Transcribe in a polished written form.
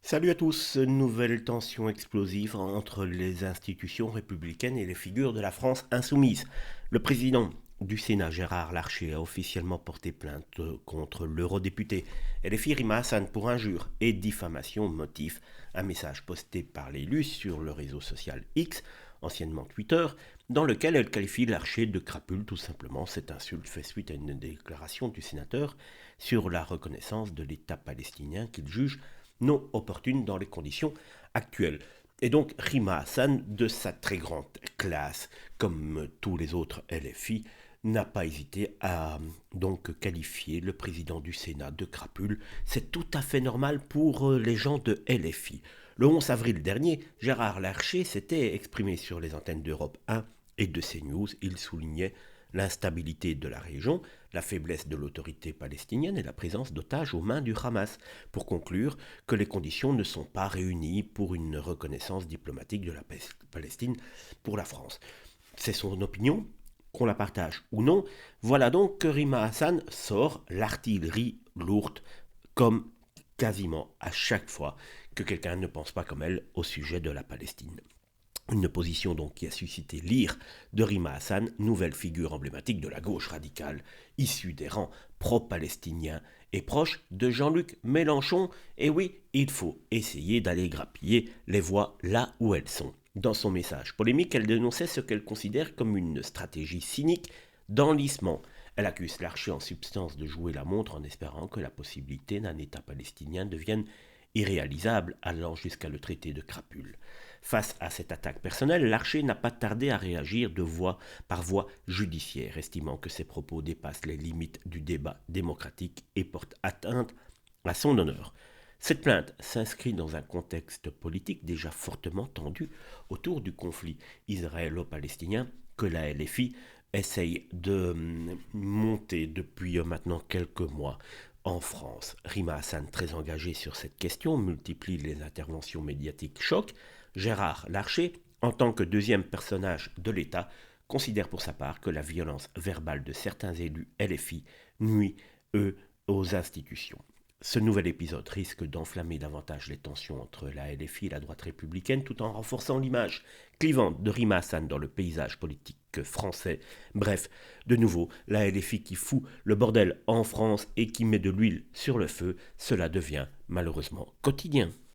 Salut à tous, nouvelle tension explosive entre les institutions républicaines et les figures de la France insoumise. Le président du Sénat, Gérard Larcher, a officiellement porté plainte contre l'eurodéputé LFI Rima Hassan pour injure et diffamation motif. Un message posté par l'élu sur le réseau social X, anciennement Twitter, dans lequel elle qualifie Larcher de crapule tout simplement. Cette insulte fait suite à une déclaration du sénateur sur la reconnaissance de l'État palestinien qu'il juge non opportune dans les conditions actuelles. Et donc Rima Hassan, de sa très grande classe, comme tous les autres LFI, n'a pas hésité à donc qualifier le président du Sénat de crapule. C'est tout à fait normal pour les gens de LFI. Le 11 avril dernier, Gérard Larcher s'était exprimé sur les antennes d'Europe 1 et de CNews. Il soulignait l'instabilité de la région, la faiblesse de l'autorité palestinienne et la présence d'otages aux mains du Hamas, pour conclure que les conditions ne sont pas réunies pour une reconnaissance diplomatique de la Palestine pour la France. C'est son opinion, qu'on la partage ou non. Voilà donc que Rima Hassan sort l'artillerie lourde comme quasiment à chaque fois que quelqu'un ne pense pas comme elle au sujet de la Palestine. Une position donc qui a suscité l'ire de Rima Hassan, nouvelle figure emblématique de la gauche radicale, issue des rangs pro-palestiniens et proche de Jean-Luc Mélenchon. Et oui, il faut essayer d'aller grappiller les voix là où elles sont. Dans son message polémique, elle dénonçait ce qu'elle considère comme une stratégie cynique d'enlisement. Elle accuse Larcher en substance de jouer la montre en espérant que la possibilité d'un État palestinien devienne irréalisable, allant jusqu'à le traiter de crapule. Face à cette attaque personnelle, Larcher n'a pas tardé à réagir par voie judiciaire, estimant que ses propos dépassent les limites du débat démocratique et portent atteinte à son honneur. Cette plainte s'inscrit dans un contexte politique déjà fortement tendu autour du conflit israélo-palestinien que la LFI essaye de monter depuis maintenant quelques mois en France. Rima Hassan, très engagée sur cette question, multiplie les interventions médiatiques choc. Gérard Larcher, en tant que deuxième personnage de l'État, considère pour sa part que la violence verbale de certains élus LFI nuit, eux, aux institutions. Ce nouvel épisode risque d'enflammer davantage les tensions entre la LFI et la droite républicaine tout en renforçant l'image clivante de Rima Hassan dans le paysage politique français. Bref, de nouveau, la LFI qui fout le bordel en France et qui met de l'huile sur le feu, cela devient malheureusement quotidien.